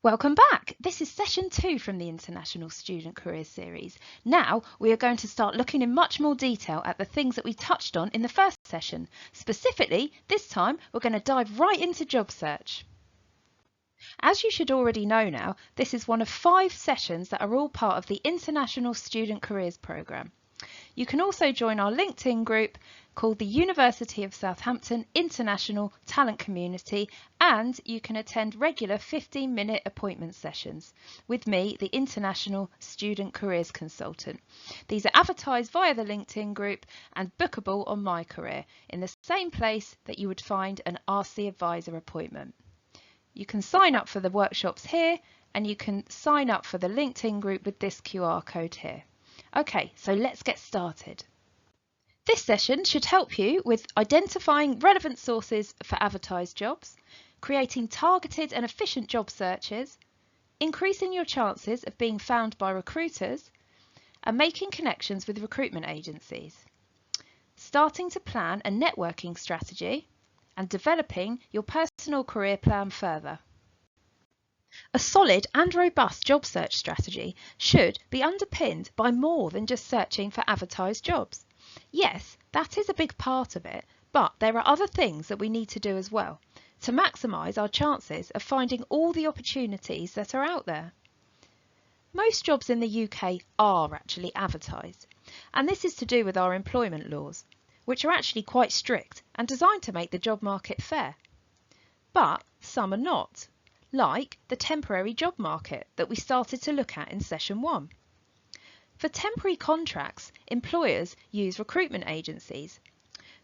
Welcome back! This is session 2 from the International Student Careers series. Now we are going to start looking in much more detail at the things that we touched on in the first session. Specifically, this time we're going to dive right into job search. As you should already know now, this is one of 5 sessions that are all part of the International Student Careers programme. You can also join our LinkedIn group called the University of Southampton International Talent Community, and you can attend regular 15-minute appointment sessions with me, the International Student Careers Consultant. These are advertised via the LinkedIn group and bookable on My Career in the same place that you would find an RC Advisor appointment. You can sign up for the workshops here, and you can sign up for the LinkedIn group with this QR code here. Okay, so let's get started. This session should help you with identifying relevant sources for advertised jobs, creating targeted and efficient job searches, increasing your chances of being found by recruiters, and making connections with recruitment agencies, starting to plan a networking strategy, and developing your personal career plan further. A solid and robust job search strategy should be underpinned by more than just searching for advertised jobs. Yes, that is a big part of it, but there are other things that we need to do as well to maximise our chances of finding all the opportunities that are out there. Most jobs in the UK are actually advertised, and this is to do with our employment laws, which are actually quite strict and designed to make the job market fair. But some are not, like the temporary job market that we started to look at in session 1. For temporary contracts, employers use recruitment agencies,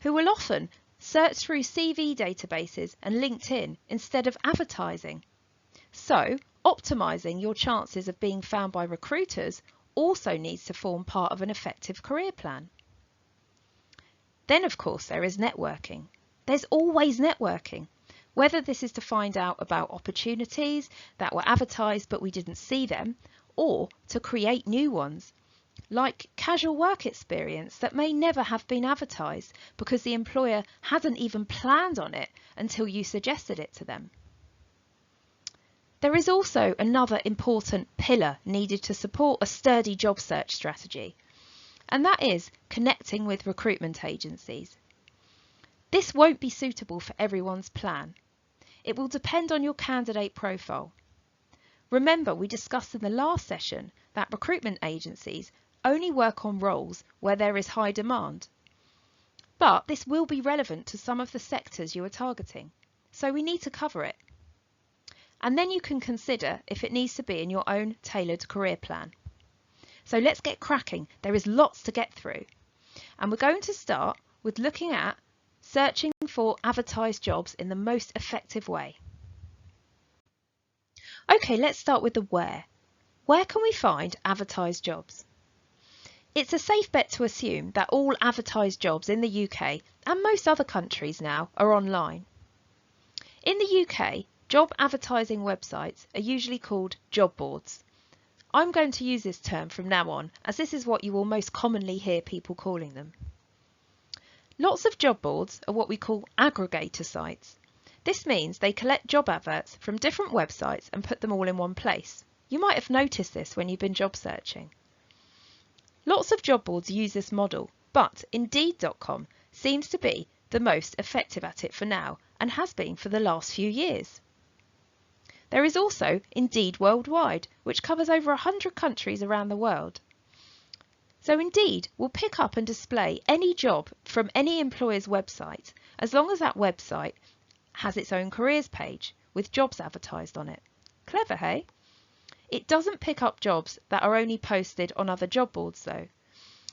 who will often search through CV databases and LinkedIn instead of advertising. So, optimising your chances of being found by recruiters also needs to form part of an effective career plan. Then, of course, there is networking. There's always networking. Whether this is to find out about opportunities that were advertised but we didn't see them, or to create new ones, like casual work experience that may never have been advertised because the employer hadn't even planned on it until you suggested it to them. There is also another important pillar needed to support a sturdy job search strategy, and that is connecting with recruitment agencies. This won't be suitable for everyone's plan. It will depend on your candidate profile. Remember, we discussed in the last session that recruitment agencies only work on roles where there is high demand. But this will be relevant to some of the sectors you are targeting, so we need to cover it. And then you can consider if it needs to be in your own tailored career plan. So let's get cracking. There is lots to get through. And we're going to start with looking at searching for advertised jobs in the most effective way. Okay, let's start with the where. Where can we find advertised jobs? It's a safe bet to assume that all advertised jobs in the UK and most other countries now are online. In the UK, job advertising websites are usually called job boards. I'm going to use this term from now on, as this is what you will most commonly hear people calling them. Lots of job boards are what we call aggregator sites. This means they collect job adverts from different websites and put them all in one place. You might have noticed this when you've been job searching. Lots of job boards use this model, but Indeed.com seems to be the most effective at it for now and has been for the last few years. There is also Indeed Worldwide, which covers over 100 countries around the world. So Indeed will pick up and display any job from any employer's website, as long as that website has its own careers page with jobs advertised on it. Clever, hey? It doesn't pick up jobs that are only posted on other job boards though,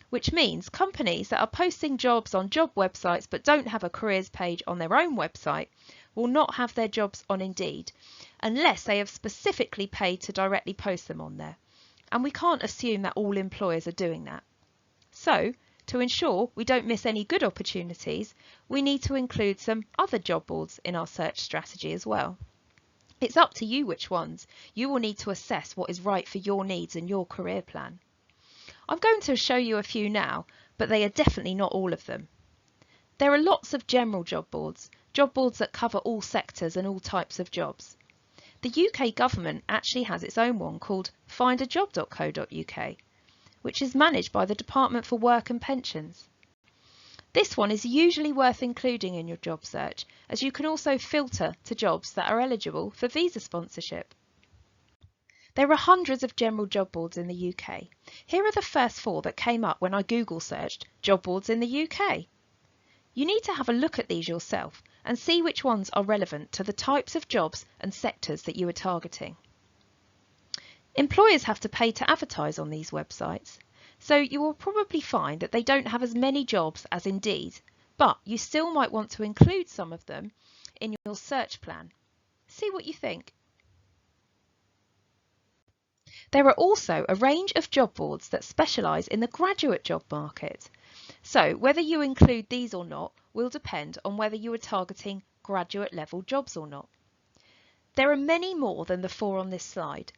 which means companies that are posting jobs on job websites but don't have a careers page on their own website will not have their jobs on Indeed unless they have specifically paid to directly post them on there. And we can't assume that all employers are doing that. So, to ensure we don't miss any good opportunities, we need to include some other job boards in our search strategy as well. It's up to you which ones. You will need to assess what is right for your needs and your career plan. I'm going to show you a few now, but they are definitely not all of them. There are lots of general job boards that cover all sectors and all types of jobs. The UK government actually has its own one called findajob.co.uk, which is managed by the Department for Work and Pensions. This one is usually worth including in your job search, as you can also filter to jobs that are eligible for visa sponsorship. There are hundreds of general job boards in the UK. Here are the first 4 that came up when I Google searched job boards in the UK. You need to have a look at these yourself and see which ones are relevant to the types of jobs and sectors that you are targeting. Employers have to pay to advertise on these websites, so you will probably find that they don't have as many jobs as Indeed, but you still might want to include some of them in your search plan. See what you think. There are also a range of job boards that specialise in the graduate job market. So whether you include these or not will depend on whether you are targeting graduate level jobs or not. There are many more than the 4 on this slide.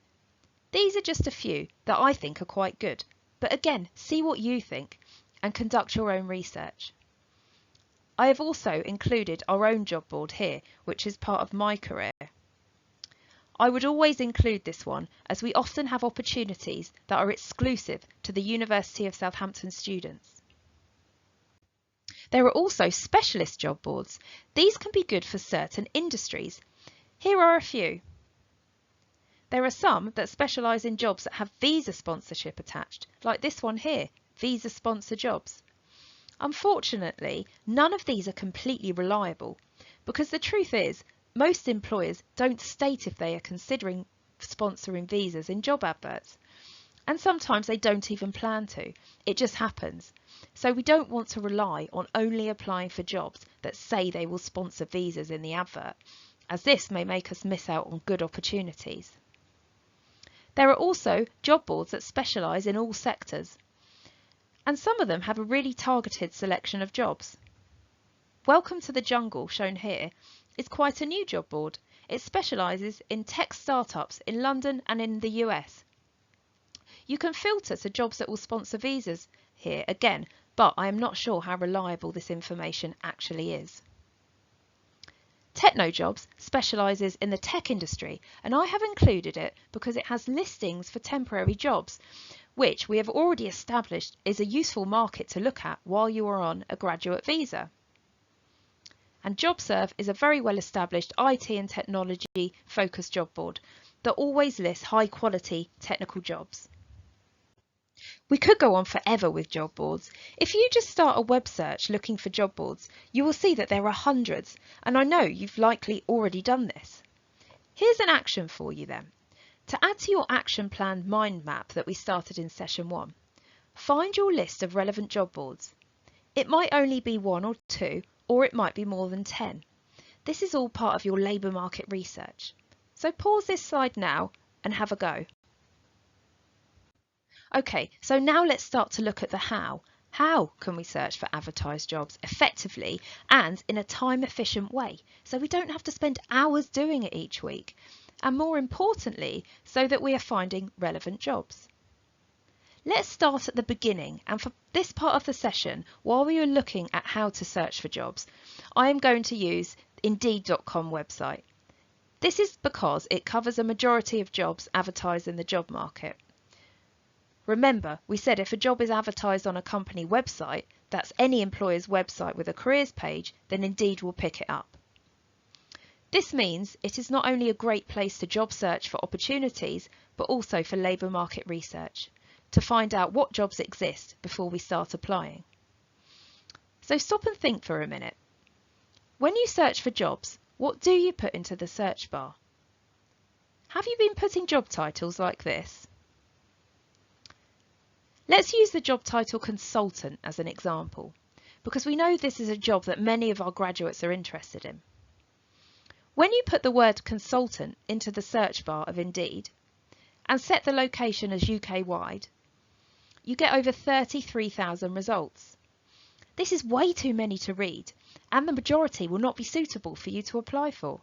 These are just a few that I think are quite good, but again, see what you think and conduct your own research. I have also included our own job board here, which is part of my career. I would always include this one as we often have opportunities that are exclusive to the University of Southampton students. There are also specialist job boards. These can be good for certain industries. Here are a few. There are some that specialise in jobs that have visa sponsorship attached, like this one here, visa sponsor jobs. Unfortunately, none of these are completely reliable because the truth is, most employers don't state if they are considering sponsoring visas in job adverts, and sometimes they don't even plan to. It just happens. So we don't want to rely on only applying for jobs that say they will sponsor visas in the advert, as this may make us miss out on good opportunities. There are also job boards that specialise in all sectors, and some of them have a really targeted selection of jobs. Welcome to the Jungle, shown here, is quite a new job board. It specialises in tech startups in London and in the US. You can filter to jobs that will sponsor visas here again, but I am not sure how reliable this information actually is. TechnoJobs specialises in the tech industry, and I have included it because it has listings for temporary jobs, which we have already established is a useful market to look at while you are on a graduate visa. And JobServe is a very well established IT and technology focused job board that always lists high quality technical jobs. We could go on forever with job boards. If you just start a web search looking for job boards, you will see that there are hundreds, and I know you've likely already done this. Here's an action for you then. To add to your action plan mind map that we started in session 1, find your list of relevant job boards. It might only be 1 or 2, or it might be more than 10. This is all part of your labour market research. So pause this slide now and have a go. Okay, so now let's start to look at the how. How can we search for advertised jobs effectively and in a time efficient way, so we don't have to spend hours doing it each week, and more importantly, so that we are finding relevant jobs. Let's start at the beginning, and for this part of the session, while we are looking at how to search for jobs, I am going to use Indeed.com website. This is because it covers a majority of jobs advertised in the job market. Remember, we said if a job is advertised on a company website, that's any employer's website with a careers page, then Indeed will pick it up. This means it is not only a great place to job search for opportunities, but also for labour market research, to find out what jobs exist before we start applying. So stop and think for a minute. When you search for jobs, what do you put into the search bar? Have you been putting job titles like this? Let's use the job title consultant as an example, because we know this is a job that many of our graduates are interested in. When you put the word consultant into the search bar of Indeed and set the location as UK-wide, you get over 33,000 results. This is way too many to read, and the majority will not be suitable for you to apply for,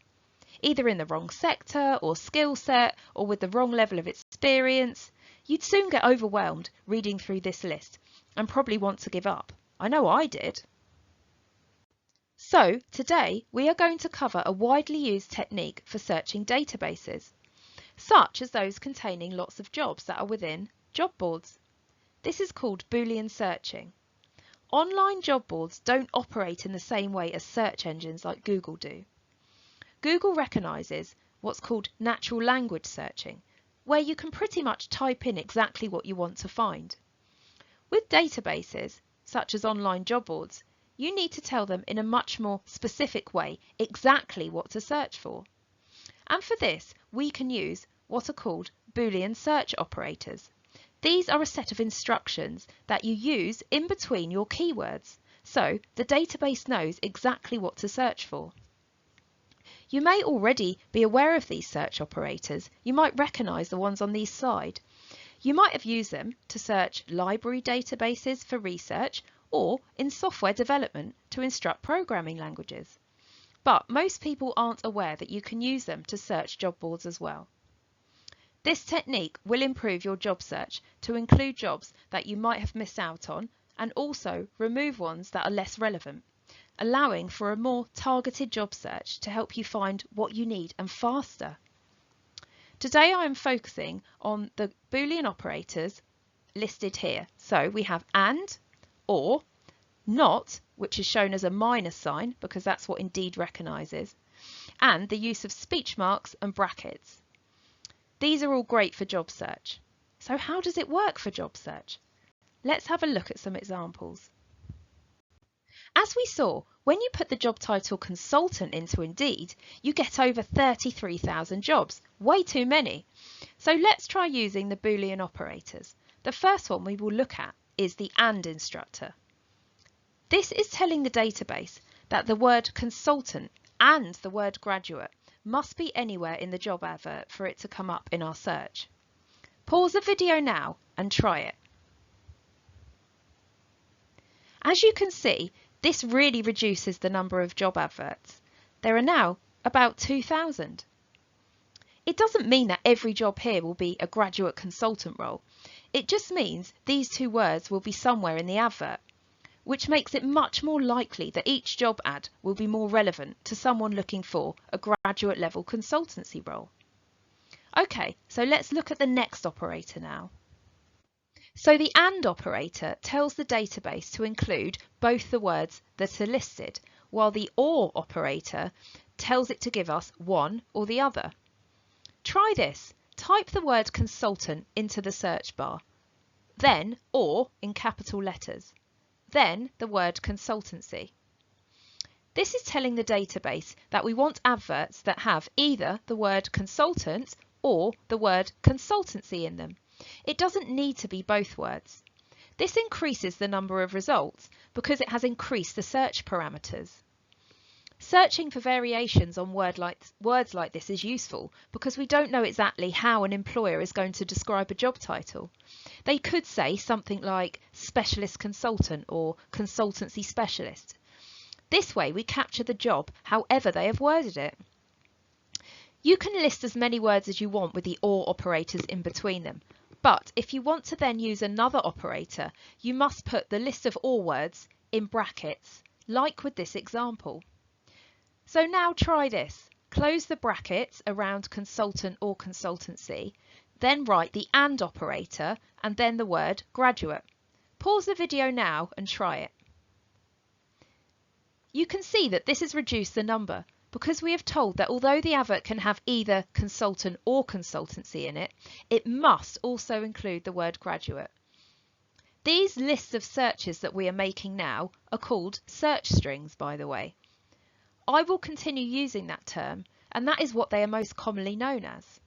either in the wrong sector or skill set or with the wrong level of experience. You'd soon get overwhelmed reading through this list and probably want to give up. I know I did. So today we are going to cover a widely used technique for searching databases, such as those containing lots of jobs that are within job boards. This is called Boolean searching. Online job boards don't operate in the same way as search engines like Google do. Google recognises what's called natural language searching, where you can pretty much type in exactly what you want to find. With databases, such as online job boards, you need to tell them in a much more specific way exactly what to search for. And for this, we can use what are called Boolean search operators. These are a set of instructions that you use in between your keywords, so the database knows exactly what to search for. You may already be aware of these search operators. You might recognise the ones on this slide. You might have used them to search library databases for research or in software development to instruct programming languages. But most people aren't aware that you can use them to search job boards as well. This technique will improve your job search to include jobs that you might have missed out on and also remove ones that are less relevant, allowing for a more targeted job search to help you find what you need and faster. Today I am focusing on the Boolean operators listed here. So we have and, or, not, which is shown as a minus sign because that's what Indeed recognises, and the use of speech marks and brackets. These are all great for job search. So how does it work for job search? Let's have a look at some examples. As we saw, when you put the job title consultant into Indeed, you get over 33,000 jobs, way too many. So let's try using the Boolean operators. The first one we will look at is the AND instructor. This is telling the database that the word consultant and the word graduate must be anywhere in the job advert for it to come up in our search. Pause the video now and try it. As you can see, this really reduces the number of job adverts. There are now about 2,000. It doesn't mean that every job here will be a graduate consultant role. It just means these two words will be somewhere in the advert, which makes it much more likely that each job ad will be more relevant to someone looking for a graduate level consultancy role. Okay, so let's look at the next operator now. So the AND operator tells the database to include both the words that are listed, while the OR operator tells it to give us one or the other. Try this. Type the word consultant into the search bar, then OR in capital letters, then the word consultancy. This is telling the database that we want adverts that have either the word consultant or the word consultancy in them. It doesn't need to be both words. This increases the number of results because it has increased the search parameters. Searching for variations on words like this is useful because we don't know exactly how an employer is going to describe a job title. They could say something like specialist consultant or consultancy specialist. This way we capture the job however they have worded it. You can list as many words as you want with the OR operators in between them, but if you want to then use another operator, you must put the list of OR words in brackets, like with this example. So now try this. Close the brackets around consultant or consultancy, then write the AND operator and then the word graduate. Pause the video now and try it. You can see that this has reduced the number because we have told that although the advert can have either consultant or consultancy in it, it must also include the word graduate. These lists of searches that we are making now are called search strings, by the way. I will continue using that term, and that is what they are most commonly known as.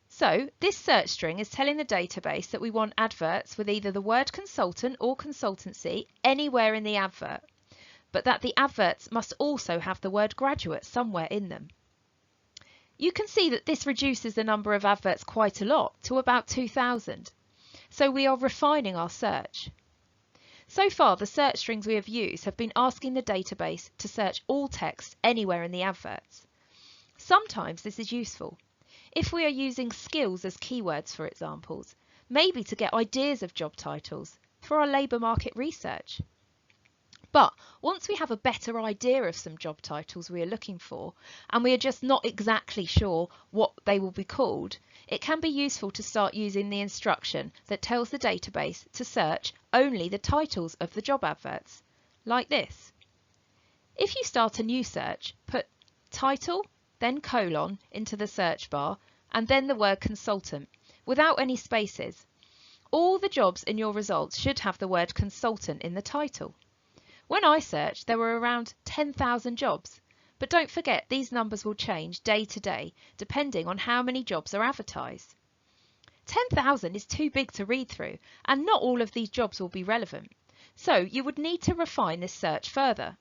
So this search string is telling the database that we want adverts with either the word consultant or consultancy anywhere in the advert, but that the adverts must also have the word graduate somewhere in them. You can see that this reduces the number of adverts quite a lot, to about 2,000. So we are refining our search. So far, the search strings we have used have been asking the database to search all text anywhere in the adverts. Sometimes this is useful. If we are using skills as keywords, for examples, maybe to get ideas of job titles for our labour market research. But once we have a better idea of some job titles we are looking for, and we are just not exactly sure what they will be called, it can be useful to start using the instruction that tells the database to search only the titles of the job adverts, like this. If you start a new search, put title, then colon into the search bar, and then the word consultant, without any spaces. All the jobs in your results should have the word consultant in the title. When I searched, there were around 10,000 jobs, but don't forget these numbers will change day to day, depending on how many jobs are advertised. 10,000 is too big to read through, and not all of these jobs will be relevant, so you would need to refine this search further.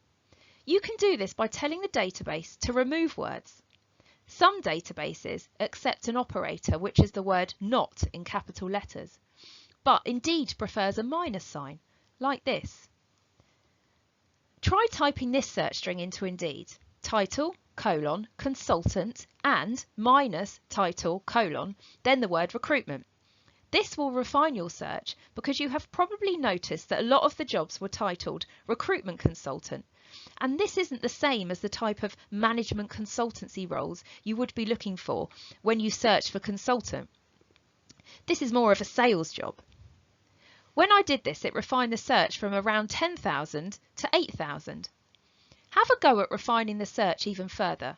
You can do this by telling the database to remove words. Some databases accept an operator, which is the word not in capital letters, but Indeed prefers a minus sign, like this. Try typing this search string into Indeed, title, colon, consultant, and minus title, colon, then the word recruitment. This will refine your search because you have probably noticed that a lot of the jobs were titled recruitment consultant, and this isn't the same as the type of management consultancy roles you would be looking for when you search for consultant. This is more of a sales job. When I did this, it refined the search from around 10,000 to 8,000. Have a go at refining the search even further.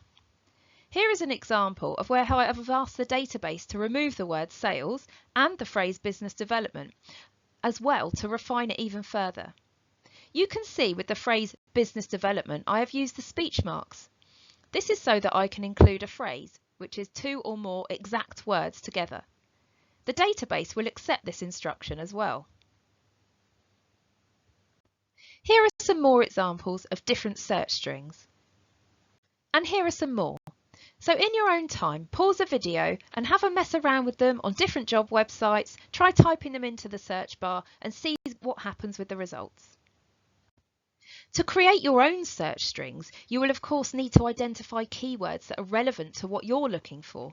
Here is an example of where I have asked the database to remove the word sales and the phrase business development, as well to refine it even further. You can see with the phrase business development, I have used the speech marks. This is so that I can include a phrase, which is 2 or more exact words together. The database will accept this instruction as well. Here are some more examples of different search strings. And here are some more. So in your own time, pause the video and have a mess around with them on different job websites, try typing them into the search bar and see what happens with the results. To create your own search strings, you will of course need to identify keywords that are relevant to what you're looking for.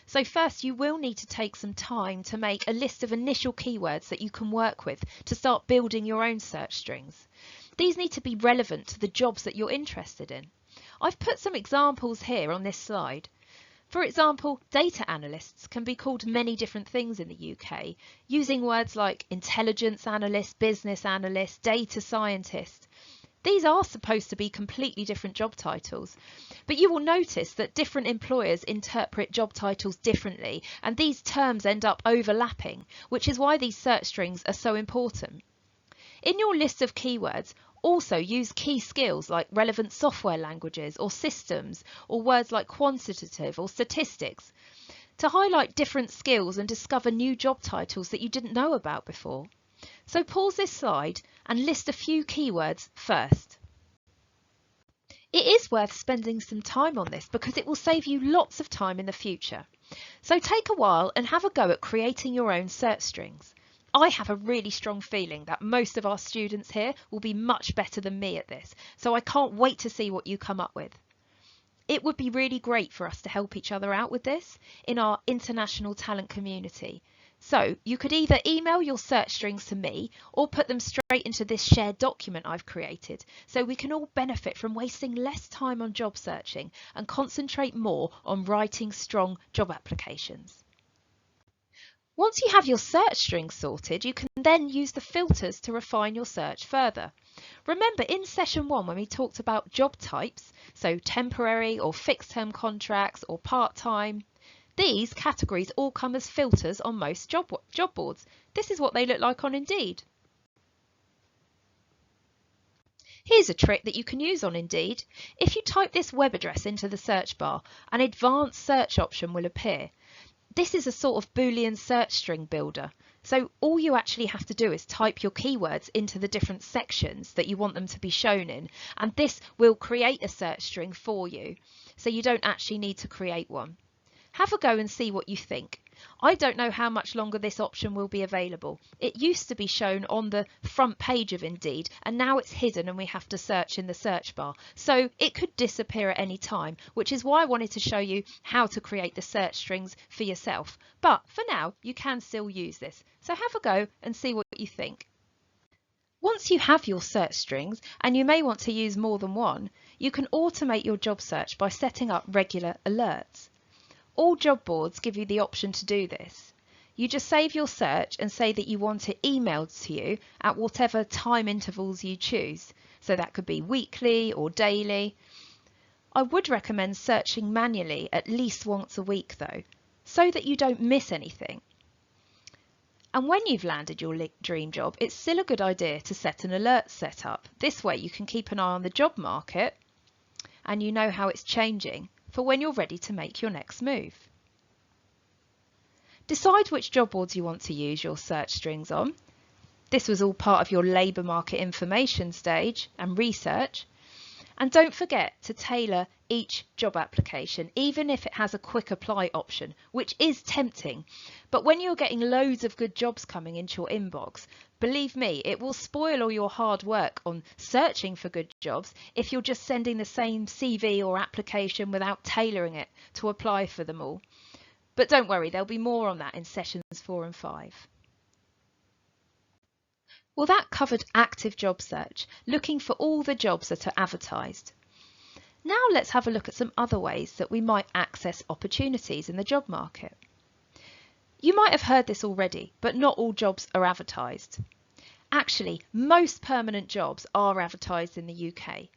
So first you will need to take some time to make a list of initial keywords that you can work with to start building your own search strings. These need to be relevant to the jobs that you're interested in. I've put some examples here on this slide. For example, data analysts can be called many different things in the UK, using words like intelligence analyst, business analyst, data scientist. These are supposed to be completely different job titles, but you will notice that different employers interpret job titles differently, and these terms end up overlapping, which is why these search strings are so important. In your list of keywords, also use key skills like relevant software languages or systems, or words like quantitative or statistics, to highlight different skills and discover new job titles that you didn't know about before. So pause this slide and list a few keywords first. It is worth spending some time on this because it will save you lots of time in the future. So take a while and have a go at creating your own search strings. I have a really strong feeling that most of our students here will be much better than me at this, so I can't wait to see what you come up with. It would be really great for us to help each other out with this in our international talent community. So you could either email your search strings to me or put them straight into this shared document I've created, so we can all benefit from wasting less time on job searching and concentrate more on writing strong job applications. Once you have your search strings sorted, you can then use the filters to refine your search further. Remember in session 1 when we talked about job types, so temporary or fixed term contracts or part-time, these categories all come as filters on most job boards. This is what they look like on Indeed. Here's a trick that you can use on Indeed. If you type this web address into the search bar, an advanced search option will appear. This is a sort of Boolean search string builder. So all you actually have to do is type your keywords into the different sections that you want them to be shown in, and this will create a search string for you. So you don't actually need to create one. Have a go and see what you think. I don't know how much longer this option will be available. It used to be shown on the front page of Indeed, and now it's hidden and we have to search in the search bar. So it could disappear at any time, which is why I wanted to show you how to create the search strings for yourself. But for now, you can still use this. So have a go and see what you think. Once you have your search strings, and you may want to use more than one, you can automate your job search by setting up regular alerts. All job boards give you the option to do this. You just save your search and say that you want it emailed to you at whatever time intervals you choose. So that could be weekly or daily. I would recommend searching manually at least once a week though, so that you don't miss anything. And when you've landed your dream job, it's still a good idea to set an alert setup. This way you can keep an eye on the job market and you know how it's changing for when you're ready to make your next move. Decide which job boards you want to use your search strings on. This was all part of your labour market information stage and research. And don't forget to tailor each job application, even if it has a quick apply option, which is tempting. But when you're getting loads of good jobs coming into your inbox, believe me, it will spoil all your hard work on searching for good jobs if you're just sending the same CV or application without tailoring it to apply for them all. But don't worry, there'll be more on that in sessions 4 and 5. Well, that covered active job search, looking for all the jobs that are advertised. Now let's have a look at some other ways that we might access opportunities in the job market. You might have heard this already, but not all jobs are advertised. Actually, most permanent jobs are advertised in the UK,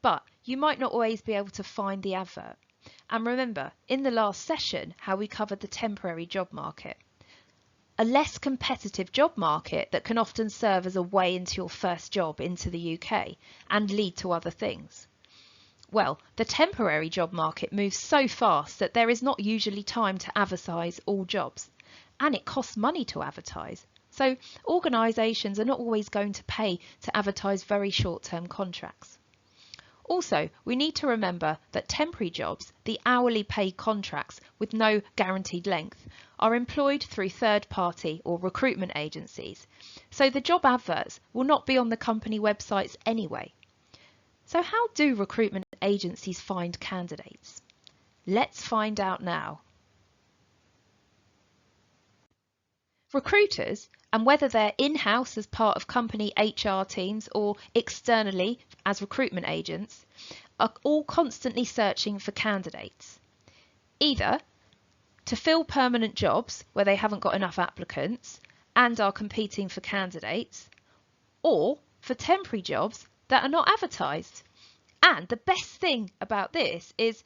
but you might not always be able to find the advert. And remember, in the last session, how we covered the temporary job market. A less competitive job market that can often serve as a way into your first job into the UK and lead to other things. Well, the temporary job market moves so fast that there is not usually time to advertise all jobs, and it costs money to advertise. So organisations are not always going to pay to advertise very short-term contracts. Also, we need to remember that temporary jobs, the hourly paid contracts with no guaranteed length, are employed through third-party or recruitment agencies, so the job adverts will not be on the company websites anyway. So how do recruitment agencies find candidates? Let's find out now. Recruiters, and whether they're in-house as part of company HR teams or externally as recruitment agents, are all constantly searching for candidates. Either to fill permanent jobs where they haven't got enough applicants and are competing for candidates, or for temporary jobs that are not advertised. And the best thing about this is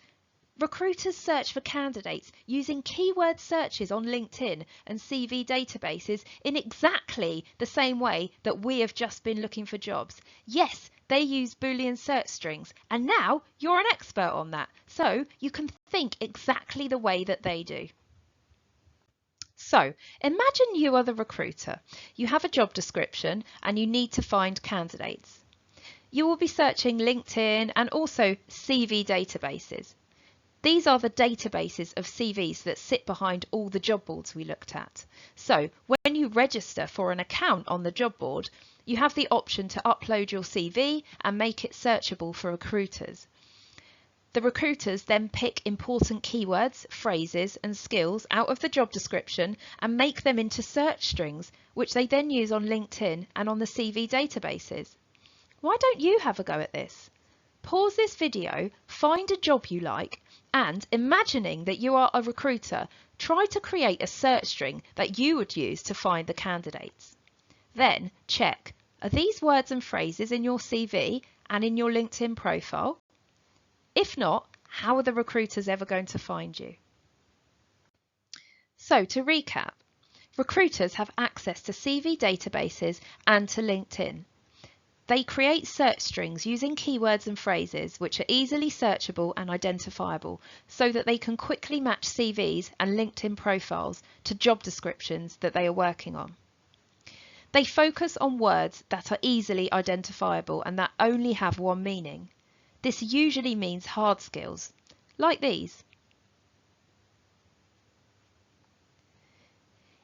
recruiters search for candidates using keyword searches on LinkedIn and CV databases in exactly the same way that we have just been looking for jobs. Yes, they use Boolean search strings, and now you're an expert on that, so you can think exactly the way that they do. So imagine you are the recruiter. You have a job description and you need to find candidates. You will be searching LinkedIn and also CV databases. These are the databases of CVs that sit behind all the job boards we looked at. So when you register for an account on the job board, you have the option to upload your CV and make it searchable for recruiters. The recruiters then pick important keywords, phrases and skills out of the job description and make them into search strings, which they then use on LinkedIn and on the CV databases. Why don't you have a go at this? Pause this video, find a job you like, and imagining that you are a recruiter, try to create a search string that you would use to find the candidates. Then check, are these words and phrases in your CV and in your LinkedIn profile? If not, how are the recruiters ever going to find you? So to recap, recruiters have access to CV databases and to LinkedIn. They create search strings using keywords and phrases which are easily searchable and identifiable so that they can quickly match CVs and LinkedIn profiles to job descriptions that they are working on. They focus on words that are easily identifiable and that only have one meaning. This usually means hard skills, like these.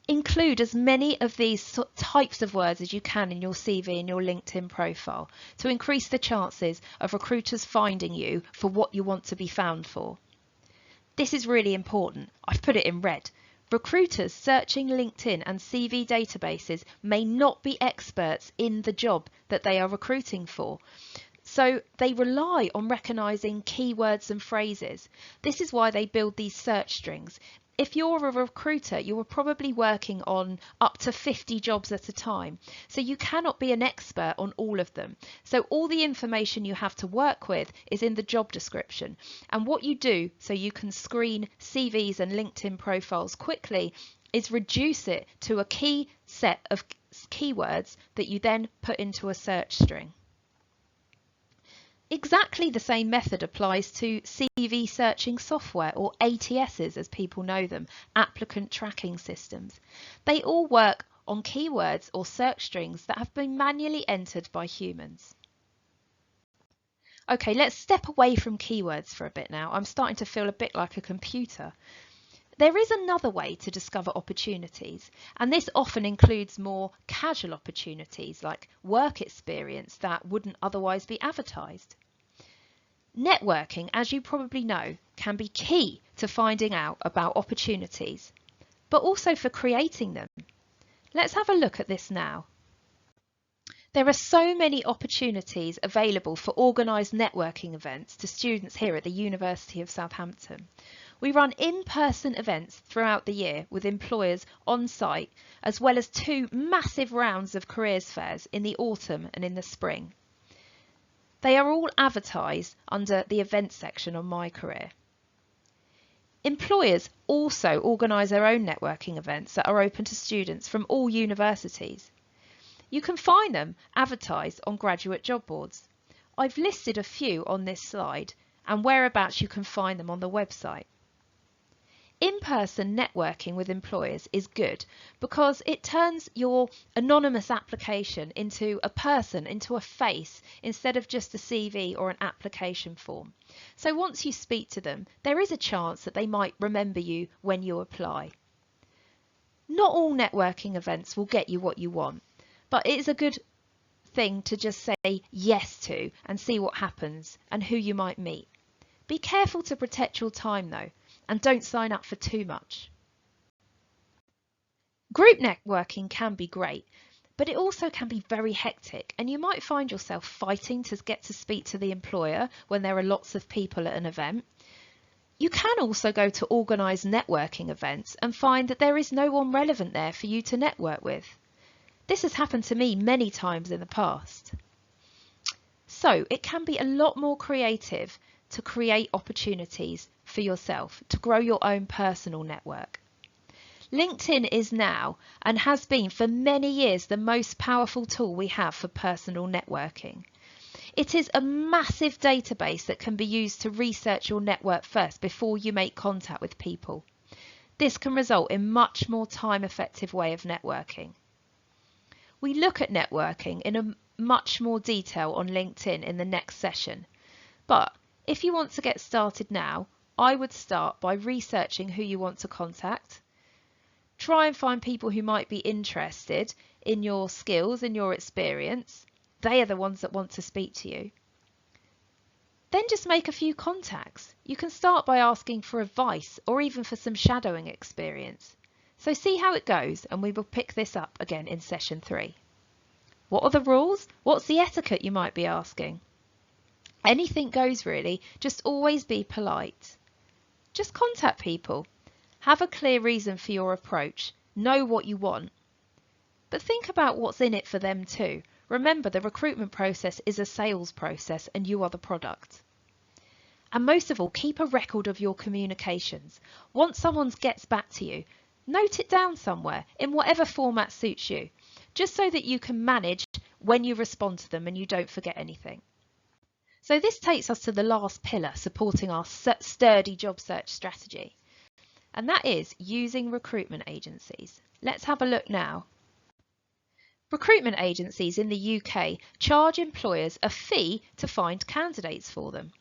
Include as many of these types of words as you can in your CV and your LinkedIn profile to increase the chances of recruiters finding you for what you want to be found for. This is really important. I've put it in red. Recruiters searching LinkedIn and CV databases may not be experts in the job that they are recruiting for. So they rely on recognising keywords and phrases. This is why they build these search strings. If you're a recruiter, you are probably working on up to 50 jobs at a time. So you cannot be an expert on all of them. So all the information you have to work with is in the job description. And what you do so you can screen CVs and LinkedIn profiles quickly is reduce it to a key set of keywords that you then put into a search string. Exactly the same method applies to CV searching software, or ATSs as people know them, applicant tracking systems. They all work on keywords or search strings that have been manually entered by humans. Okay, let's step away from keywords for a bit now. I'm starting to feel a bit like a computer. There is another way to discover opportunities, and this often includes more casual opportunities like work experience that wouldn't otherwise be advertised. Networking, as you probably know, can be key to finding out about opportunities, but also for creating them. Let's have a look at this now. There are so many opportunities available for organised networking events to students here at the University of Southampton. We run in-person events throughout the year with employers on site, as well as 2 massive rounds of careers fairs in the autumn and in the spring. They are all advertised under the events section on My Career. Employers also organise their own networking events that are open to students from all universities. You can find them advertised on graduate job boards. I've listed a few on this slide and whereabouts you can find them on the website. In-person networking with employers is good because it turns your anonymous application into a person, into a face, instead of just a CV or an application form. So once you speak to them, there is a chance that they might remember you when you apply. Not all networking events will get you what you want, but it is a good thing to just say yes to and see what happens and who you might meet. Be careful to protect your time though, and don't sign up for too much. Group networking can be great, but it also can be very hectic, and you might find yourself fighting to get to speak to the employer when there are lots of people at an event. You can also go to organised networking events and find that there is no one relevant there for you to network with. This has happened to me many times in the past. So it can be a lot more creative to create opportunities for yourself, to grow your own personal network. LinkedIn is now and has been for many years the most powerful tool we have for personal networking. It is a massive database that can be used to research your network first before you make contact with people. This can result in much more time-effective way of networking. We look at networking in a much more detail on LinkedIn in the next session, but if you want to get started now, I would start by researching who you want to contact. Try and find people who might be interested in your skills and your experience. They are the ones that want to speak to you. Then just make a few contacts. You can start by asking for advice or even for some shadowing experience. So see how it goes, and we will pick this up again in session 3. What are the rules? What's the etiquette, you might be asking? Anything goes really, just always be polite. Just contact people. Have a clear reason for your approach. Know what you want. But think about what's in it for them too. Remember, the recruitment process is a sales process and you are the product. And most of all, keep a record of your communications. Once someone gets back to you, note it down somewhere in whatever format suits you, just so that you can manage when you respond to them and you don't forget anything. So this takes us to the last pillar supporting our sturdy job search strategy, and that is using recruitment agencies. Let's have a look now. Recruitment agencies in the UK charge employers a fee to find candidates for them.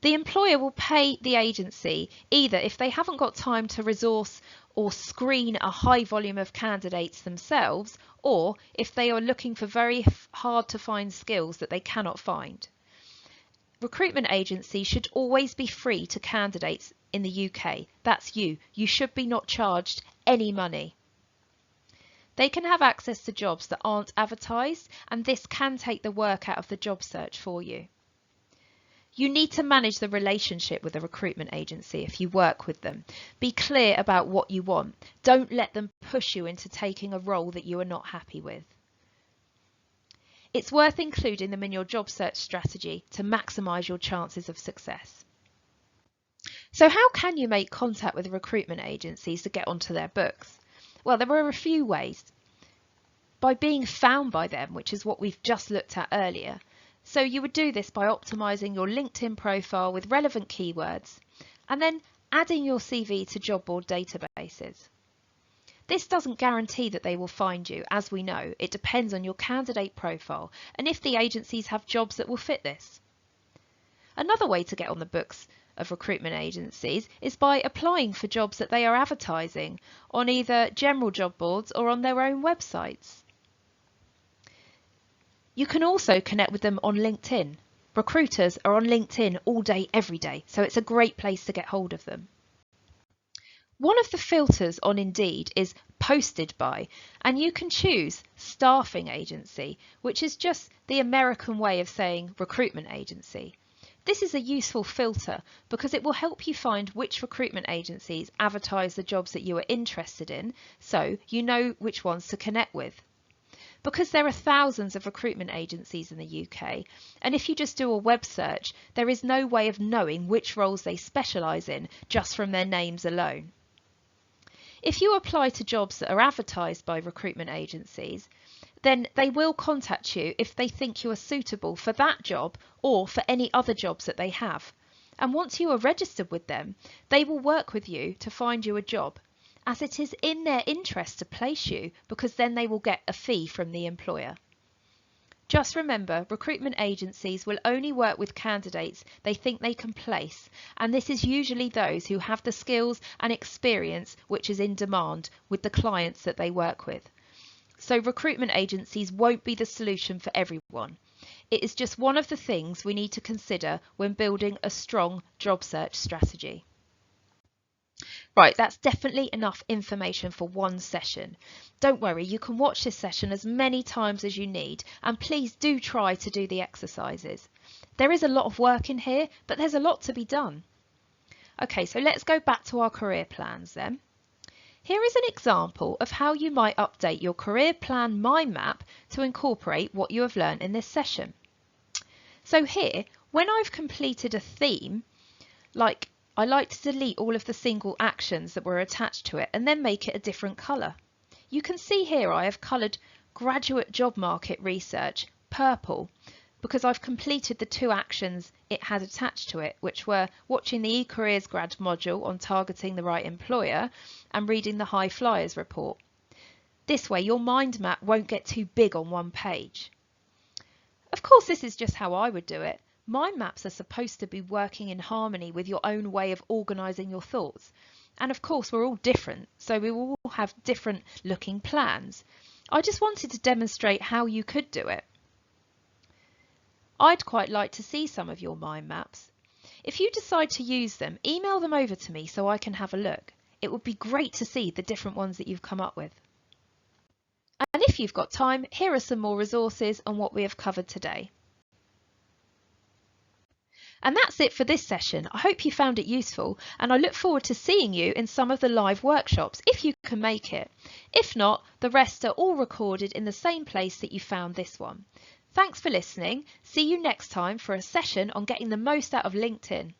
The employer will pay the agency either if they haven't got time to resource or screen a high volume of candidates themselves, or if they are looking for very hard to find skills that they cannot find. Recruitment agencies should always be free to candidates in the UK. That's you. You should be not charged any money. They can have access to jobs that aren't advertised, and this can take the work out of the job search for you. You need to manage the relationship with a recruitment agency if you work with them. Be clear about what you want. Don't let them push you into taking a role that you are not happy with. It's worth including them in your job search strategy to maximise your chances of success. So how can you make contact with recruitment agencies to get onto their books? Well, there are a few ways. By being found by them, which is what we've just looked at earlier. So you would do this by optimising your LinkedIn profile with relevant keywords and then adding your CV to job board databases. This doesn't guarantee that they will find you, as we know. It depends on your candidate profile and if the agencies have jobs that will fit this. Another way to get on the books of recruitment agencies is by applying for jobs that they are advertising on either general job boards or on their own websites. You can also connect with them on LinkedIn. Recruiters are on LinkedIn all day, every day, so it's a great place to get hold of them. One of the filters on Indeed is posted by, and you can choose staffing agency, which is just the American way of saying recruitment agency. This is a useful filter because it will help you find which recruitment agencies advertise the jobs that you are interested in, so you know which ones to connect with. Because there are thousands of recruitment agencies in the UK, and if you just do a web search, there is no way of knowing which roles they specialise in just from their names alone. If you apply to jobs that are advertised by recruitment agencies, then they will contact you if they think you are suitable for that job or for any other jobs that they have. And once you are registered with them, they will work with you to find you a job, as it is in their interest to place you because then they will get a fee from the employer. Just remember, recruitment agencies will only work with candidates they think they can place, and this is usually those who have the skills and experience which is in demand with the clients that they work with. So recruitment agencies won't be the solution for everyone. It is just one of the things we need to consider when building a strong job search strategy. Right, that's definitely enough information for one session. Don't worry, you can watch this session as many times as you need, and please do try to do the exercises. There is a lot of work in here, but there's a lot to be done. Okay, so let's go back to our career plans then. Here is an example of how you might update your career plan mind map to incorporate what you have learned in this session. So here, when I've completed a theme, like I like to delete all of the single actions that were attached to it and then make it a different colour. You can see here I have coloured graduate job market research purple because I've completed the 2 actions it had attached to it, which were watching the eCareers grad module on targeting the right employer and reading the High Flyers report. This way your mind map won't get too big on one page. Of course, this is just how I would do it. Mind maps are supposed to be working in harmony with your own way of organising your thoughts. And of course, we're all different, so we will all have different looking plans. I just wanted to demonstrate how you could do it. I'd quite like to see some of your mind maps. If you decide to use them, email them over to me so I can have a look. It would be great to see the different ones that you've come up with. And if you've got time, here are some more resources on what we have covered today. And that's it for this session. I hope you found it useful, and I look forward to seeing you in some of the live workshops if you can make it. If not, the rest are all recorded in the same place that you found this one. Thanks for listening. See you next time for a session on getting the most out of LinkedIn.